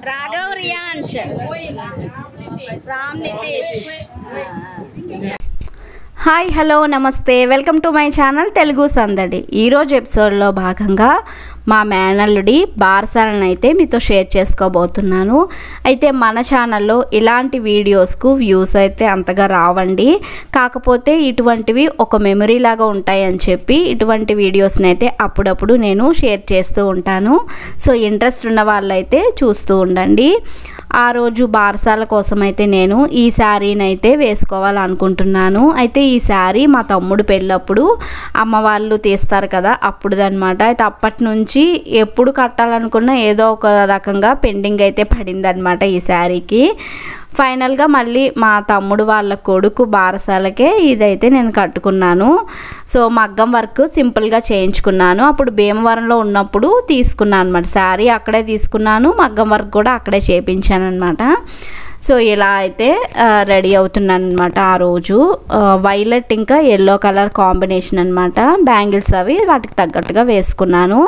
Raghav రియాన్స్ Ram Nitesh hi hello నమస్తే welcome to my channel Telugu సందడి. ఈరోజు ఎపిసోడ్లో భాగంగా మా మేనల్లుడి బారసాలను అయితే మీతో షేర్ చేసుకోబోతున్నాను. అయితే మన ఛానల్లో ఇలాంటి వీడియోస్కు వ్యూస్ అయితే అంతగా రావండి, కాకపోతే ఇటువంటివి ఒక మెమరీ లాగా ఉంటాయని చెప్పి ఇటువంటి వీడియోస్ని అయితే అప్పుడప్పుడు నేను షేర్ చేస్తూ ఉంటాను. సో ఇంట్రెస్ట్ ఉన్న వాళ్ళైతే చూస్తూ ఉండండి. ఆ రోజు బారసాల కోసం అయితే నేను ఈ శారీని అయితే వేసుకోవాలనుకుంటున్నాను. అయితే ఈ శారీ మా తమ్ముడు పెళ్ళప్పుడు అమ్మ వాళ్ళు తీస్తారు కదా అప్పుడుదనమాట. అయితే అప్పటి నుంచి ఎప్పుడు కట్టాలనుకున్నా ఏదో ఒక రకంగా పెండింగ్ అయితే పడిందనమాట ఈ శారీకి. ఫైనల్గా మళ్ళీ మా తమ్ముడు వాళ్ళ కొడుకు బారసాలకే ఇదైతే నేను కట్టుకున్నాను. సో మగ్గం వర్క్ సింపుల్గా చేయించుకున్నాను. అప్పుడు భీమవరంలో ఉన్నప్పుడు తీసుకున్నాను అనమాట శారీ, అక్కడే తీసుకున్నాను. మగ్గం వర్క్ కూడా అక్కడే చేయించాను అనమాట. సో ఇలా అయితే రెడీ అవుతున్నాను అనమాట. ఆ రోజు వైలెట్ ఇంకా ఎల్లో కలర్ కాంబినేషన్ అనమాట. బ్యాంగిల్స్ అవి వాటికి తగ్గట్టుగా వేసుకున్నాను.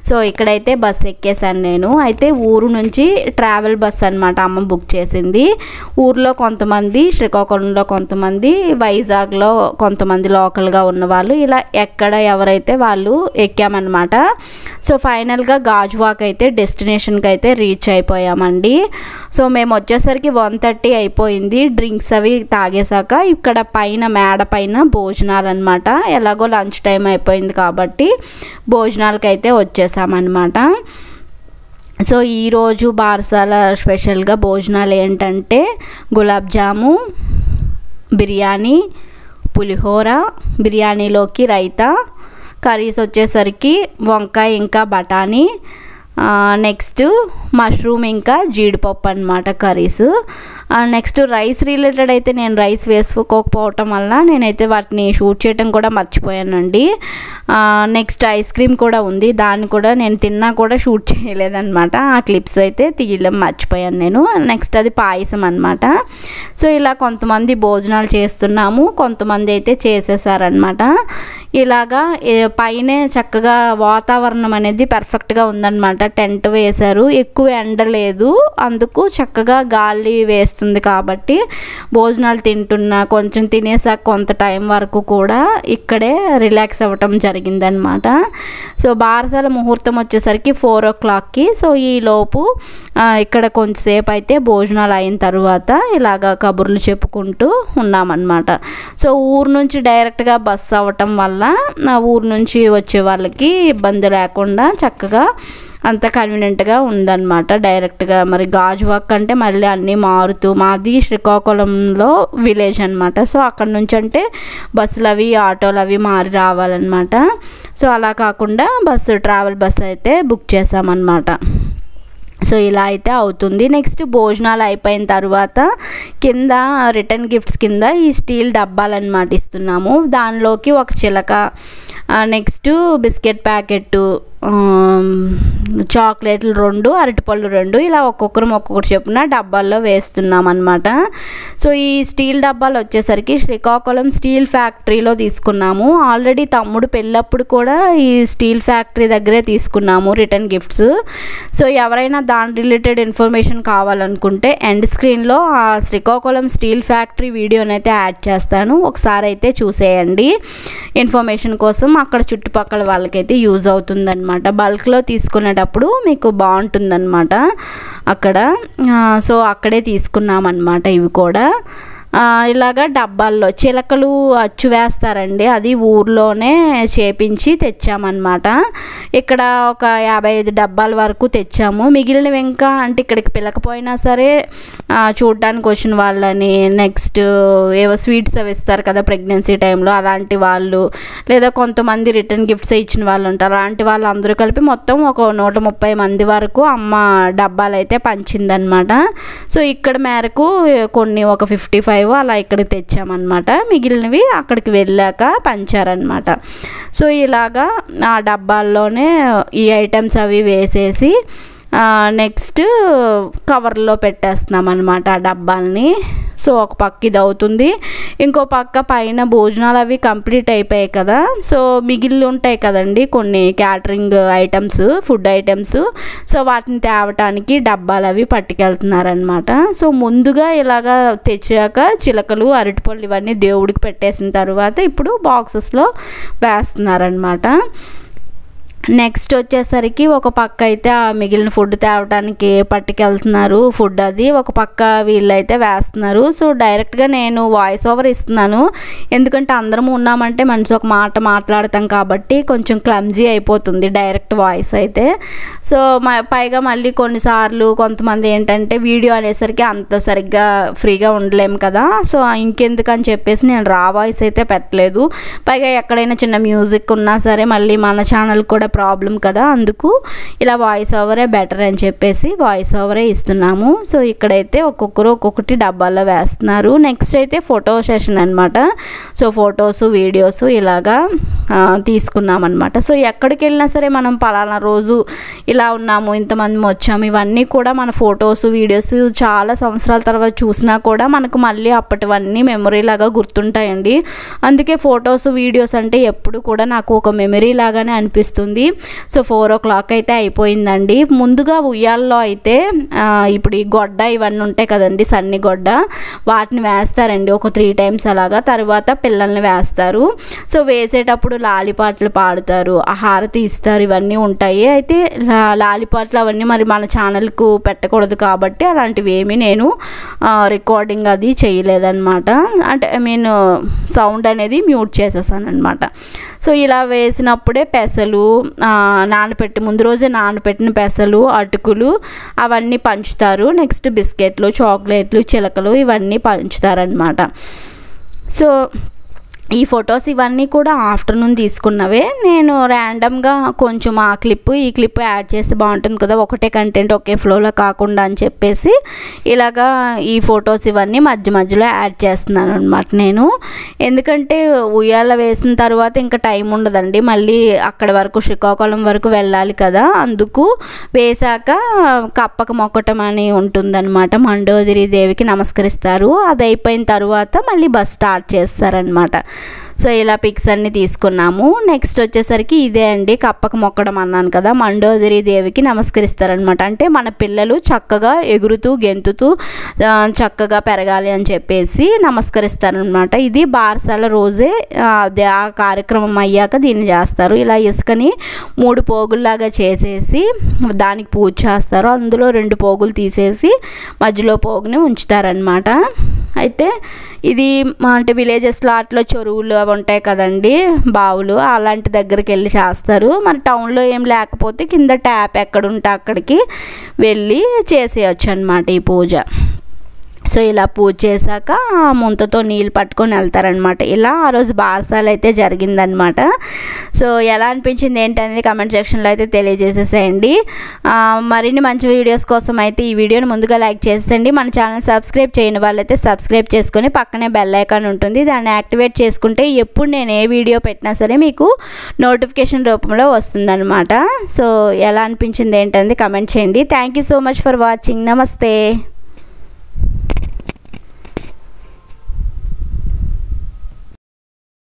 సో ఇక్కడైతే బస్ ఎక్కేసాను నేను. అయితే ఊరు నుంచి ట్రావెల్ బస్ అనమాట అమ్మ బుక్ చేసింది. ఊర్లో కొంతమంది, శ్రీకాకుళంలో కొంతమంది, వైజాగ్లో కొంతమంది లోకల్గా ఉన్నవాళ్ళు, ఇలా ఎక్కడ ఎవరైతే వాళ్ళు ఎక్కామన్నమాట. సో ఫైనల్గా గాజువాక్ అయితే డెస్టినేషన్కి అయితే రీచ్ అయిపోయామండి. సో మేము వచ్చేసరికి 1:30 అయిపోయింది. డ్రింక్స్ అవి తాగేశాక ఇక్కడ పైన మేడ పైన భోజనాలు అనమాట. ఎలాగో లంచ్ టైం అయిపోయింది కాబట్టి భోజనాలకి అయితే వచ్చేసామన్నమాట. సో ఈరోజు బారసాల స్పెషల్గా భోజనాలు ఏంటంటే గులాబ్ జాము, బిర్యానీ, పులిహోర, బిర్యానీలోకి రైతా, కర్రీస్ వచ్చేసరికి వంకాయ ఇంకా బఠానీ, నెక్స్ట్ మష్రూమ్ ఇంకా జీడిపప్పు అనమాట కర్రీస్. నెక్స్ట్ రైస్ రిలేటెడ్ అయితే నేను రైస్ వేసుకోకపోవటం వల్ల నేనైతే వాటిని షూట్ చేయడం కూడా మర్చిపోయానండి. నెక్స్ట్ ఐస్ క్రీమ్ కూడా ఉంది, దాన్ని కూడా నేను తిన్నా కూడా షూట్ చేయలేదన్నమాట. ఆ క్లిప్స్ అయితే తీయడం మర్చిపోయాను నేను. నెక్స్ట్ అది పాయసం అనమాట. సో ఇలా కొంతమంది భోజనాలు చేస్తున్నాము, కొంతమంది అయితే చేసేసారనమాట. ఇలాగా పైనే చక్కగా వాతావరణం అనేది పర్ఫెక్ట్గా ఉందన్నమాట. టెంట్ వేశారు, ఎక్కువ ఎండ లేదు, అందుకు చక్కగా గాలి వేస్తుంది కాబట్టి భోజనాలు తింటున్నా కొంచెం తినేసాక కొంత టైం వరకు కూడా ఇక్కడే రిలాక్స్ అవ్వటం జరిగిందనమాట. సో బారసాల ముహూర్తం వచ్చేసరికి 4 o'clockకి. సో ఈ లోపు ఇక్కడ కొంచెంసేపు అయితే భోజనాలు అయిన తర్వాత ఇలాగా కబుర్లు చెప్పుకుంటూ ఉన్నామన్నమాట. సో ఊరు నుంచి డైరెక్ట్గా బస్సు అవ్వటం వల్ల నా ఊరు నుంచి వచ్చే వాళ్ళకి ఇబ్బంది లేకుండా చక్కగా అంత కన్వీనియంట్గా ఉందన్నమాట. డైరెక్ట్గా మరి గాజువాక్ అంటే మళ్ళీ అన్నీ మారుతూ, మాది శ్రీకాకుళంలో విలేజ్ అనమాట. సో అక్కడ నుంచి అంటే బస్సులు అవి ఆటోలు అవి మారి రావాలన్నమాట. సో అలా కాకుండా ట్రావెల్ బస్సు అయితే బుక్ చేసామన్నమాట. సో ఇలా అయితే అవుతుంది. నెక్స్ట్ భోజనాలు అయిపోయిన తర్వాత కింద రిటర్న్ గిఫ్ట్స్ కింద ఈ స్టీల్ డబ్బాలు అన్నమాట ఇస్తున్నాము. దానిలోకి ఒక చిలక, నెక్స్ట్ బిస్కెట్ ప్యాకెట్టు, చాక్లెట్లు 2, అరటిపళ్ళు 2, ఇలా ఒక్కొక్కటి చెప్పున డబ్బాల్లో వేస్తున్నాం అనమాట. సో ఈ స్టీల్ డబ్బాలు వచ్చేసరికి శ్రీకాకుళం స్టీల్ ఫ్యాక్టరీలో తీసుకున్నాము. ఆల్రెడీ తమ్ముడు పెళ్ళప్పుడు కూడా ఈ స్టీల్ ఫ్యాక్టరీ దగ్గరే తీసుకున్నాము రిటర్న్ గిఫ్ట్స్. సో ఎవరైనా దాని రిలేటెడ్ ఇన్ఫర్మేషన్ కావాలనుకుంటే ఎండ్ స్క్రీన్లో ఆ శ్రీకాకుళం స్టీల్ ఫ్యాక్టరీ వీడియోని అయితే యాడ్ చేస్తాను, ఒకసారి అయితే చూసేయండి ఇన్ఫర్మేషన్ కోసం. అక్కడ చుట్టుపక్కల వాళ్ళకైతే యూజ్ అవుతుందన్నమాట. బల్క్లో తీసుకునేటప్పుడు మీకు బాగుంటుందన్నమాట అక్కడ. సో అక్కడే తీసుకున్నామన్నమాట ఇవి కూడా. ఇలాగా డబ్బాల్లో చిలకలు అచ్చు వేస్తారండి, అది ఊర్లోనే చేపించి తెచ్చామన్నమాట. ఇక్కడ ఒక 55 డబ్బాల వరకు తెచ్చాము. మిగిలినవి ఇంకా అంటే ఇక్కడికి పిలకపోయినా సరే చూడడానికి వచ్చిన వాళ్ళని, నెక్స్ట్ ఏవో స్వీట్స్ అవి ఇస్తారు కదా ప్రెగ్నెన్సీ టైంలో, అలాంటి వాళ్ళు, లేదా కొంతమంది రిటర్న్ గిఫ్ట్స్ ఇచ్చిన వాళ్ళు ఉంటారు, అలాంటి వాళ్ళు అందరూ కలిపి మొత్తం ఒక 130 మంది వరకు అమ్మ డబ్బాలు అయితే పంచిందనమాట. సో ఇక్కడ మేరకు కొన్ని ఒక 55 అలా ఇక్కడికి తెచ్చామన్నమాట. మిగిలినవి అక్కడికి వెళ్ళాక పంచారనమాట. సో ఇలాగా ఆ డబ్బాల్లోనే ఈ ఐటమ్స్ అవి వేసేసి నెక్స్ట్ కవర్లో పెట్టేస్తున్నాం అనమాట ఆ డబ్బాల్ని. సో ఒక పక్క ఇది అవుతుంది, ఇంకో పక్క పైన భోజనాలు అవి కంప్లీట్ అయిపోయాయి కదా, సో మిగిలి ఉంటాయి కదండి కొన్ని catering items, food items, so వాటిని తేవటానికి డబ్బాలు అవి పట్టుకెళ్తున్నారనమాట. సో ముందుగా ఇలాగా తెచ్చాక చిలకలు అరటిపళ్ళు ఇవన్నీ దేవుడికి పెట్టేసిన తర్వాత ఇప్పుడు బాక్సెస్లో వేస్తున్నారనమాట. నెక్స్ట్ వచ్చేసరికి ఒక పక్క అయితే ఆ మిగిలిన ఫుడ్ తేవడానికి పట్టుకెళ్తున్నారు ఫుడ్, అది ఒక పక్క వీళ్ళైతే వేస్తున్నారు. సో డైరెక్ట్గా నేను వాయిస్ ఓవర్ ఇస్తున్నాను, ఎందుకంటే అందరం ఉన్నామంటే మనిషి ఒక మాట మాట్లాడతాం కాబట్టి కొంచెం క్లమ్జీ అయిపోతుంది డైరెక్ట్ వాయిస్ అయితే. సో పైగా మళ్ళీ కొన్నిసార్లు కొంతమంది ఏంటంటే వీడియో అనేసరికి అంత సరిగ్గా ఫ్రీగా ఉండలేము కదా, సో ఇంకెందుకని చెప్పేసి నేను రా వాయిస్ అయితే పెట్టలేదు. పైగా ఎక్కడైనా చిన్న మ్యూజిక్ ఉన్నా సరే మళ్ళీ మన ఛానల్ కూడా ప్రాబ్లం కదా, అందుకు ఇలా వాయిస్ ఓవరే బెటర్ అని చెప్పేసి వాయిస్ ఓవరే ఇస్తున్నాము. సో ఇక్కడైతే ఒక్కొక్కరు ఒక్కొక్కటి డబ్బాల్లో వేస్తున్నారు. నెక్స్ట్ అయితే ఫోటో సెషన్ అనమాట. సో ఫొటోస్ వీడియోస్ ఇలాగా తీసుకున్నాం అనమాట. సో ఎక్కడికి వెళ్ళినా సరే మనం పలానా రోజు ఇలా ఉన్నాము, ఇంతమంది వచ్చాము, ఇవన్నీ కూడా మన ఫొటోస్ వీడియోస్ చాలా సంవత్సరాల తర్వాత చూసినా కూడా మనకు మళ్ళీ అప్పటివన్నీ మెమరీ లాగా గుర్తుంటాయండి. అందుకే ఫొటోస్ వీడియోస్ అంటే ఎప్పుడు కూడా నాకు ఒక మెమరీ లాగానే అనిపిస్తుంది. సో 4 o'clock అయితే అయిపోయిందండి. ముందుగా ఉయ్యాల్లో అయితే ఇప్పుడు ఈ గొడ్డ ఇవన్నీ ఉంటాయి కదండి, సన్ని గొడ్డ, వాటిని వేస్తారండి ఒక 3 times అలాగా. తర్వాత పిల్లల్ని వేస్తారు. సో వేసేటప్పుడు లాలిపాటలు పాడుతారు, హారతి ఇస్తారు, ఇవన్నీ ఉంటాయి. అయితే లాలిపాటలు అవన్నీ మరి మన ఛానల్కు పెట్టకూడదు కాబట్టి అలాంటివి ఏమీ నేను రికార్డింగ్ అది చేయలేదన్నమాట. అంటే సౌండ్ అనేది మ్యూట్ చేసేసాను అనమాట. సో ఇలా వేసినప్పుడే పెసలు ముందు రోజే నానబెట్టిన పెసలు, అటుకులు అవన్నీ పంచుతారు. నెక్స్ట్ బిస్కెట్లు, చాక్లెట్లు, చిలకలు ఇవన్నీ పంచుతారనమాట. సో ఈ ఫొటోస్ ఇవన్నీ కూడా ఆఫ్టర్నూన్ తీసుకున్నవే. నేను ర్యాండమ్గా కొంచెం ఆ క్లిప్ ఈ క్లిప్ యాడ్ చేస్తే బాగుంటుంది కదా, ఒకటే కంటెంట్ ఒకే ఫ్లోలో కాకుండా అని చెప్పేసి ఇలాగా ఈ ఫొటోస్ ఇవన్నీ మధ్య మధ్యలో యాడ్ చేస్తున్నాను అనమాట నేను. ఎందుకంటే ఉయ్యాల వేసిన తర్వాత ఇంకా టైం ఉండదండి, మళ్ళీ అక్కడ వరకు శ్రీకాకుళం వరకు వెళ్ళాలి కదా, అందుకు వేశాక కప్పక మొక్కటం అని ఉంటుందన్నమాట. మండోదరి దేవికి నమస్కరిస్తారు, అది అయిపోయిన తర్వాత మళ్ళీ బస్ స్టార్ట్ చేస్తారనమాట. సో ఇలా పిక్స్ అన్నీ తీసుకున్నాము. నెక్స్ట్ వచ్చేసరికి ఇదే అండి, కప్పక మొక్కడం అన్నాను కదా, మండోదరి దేవికి నమస్కరిస్తారనమాట. అంటే మన పిల్లలు చక్కగా ఎగురుతూ గెంతుతూ చక్కగా పెరగాలి అని చెప్పేసి నమస్కరిస్తారనమాట. ఇది బారసాల రోజే ఆ కార్యక్రమం అయ్యాక దీన్ని చేస్తారు. ఇలా ఇసుకని 3 పోగుల్లాగా చేసేసి దానికి పూజ చేస్తారు. అందులో 2 పోగులు తీసేసి మధ్యలో పోగుని ఉంచుతారనమాట. అయితే ఇది అంటే విలేజెస్లో అట్లా చెరువులు అవి ఉంటాయి కదండి, బావులు, అలాంటి దగ్గరికి వెళ్ళి చేస్తారు. మరి టౌన్లో ఏం లేకపోతే కింద ట్యాప్ ఎక్కడ ఉంటే అక్కడికి వెళ్ళి చేసేయచ్చు అన్నమాట ఈ పూజ. సో ఇలా పూజ చేశాక ముంతతో నీళ్ళు పట్టుకొని వెళ్తారనమాట. ఇలా ఆ రోజు బారసాలు అయితే జరిగిందనమాట. సో ఎలా అనిపించింది ఏంటనేది కమెంట్ సెక్షన్లో అయితే తెలియజేసేసేయండి. మరిన్ని మంచి వీడియోస్ కోసం అయితే ఈ వీడియోని ముందుగా లైక్ చేసేయండి. మన ఛానల్ సబ్స్క్రైబ్ చేయని వాళ్ళైతే సబ్స్క్రైబ్ చేసుకొని పక్కనే బెల్ ఐకాన్ ఉంటుంది, దాన్ని యాక్టివేట్ చేసుకుంటే ఎప్పుడు నేను ఏ వీడియో పెట్టినా సరే మీకు నోటిఫికేషన్ రూపంలో వస్తుందన్నమాట. సో ఎలా అనిపించింది ఏంటనేది కమెంట్ చేయండి. Thank you so much for watching. నమస్తే.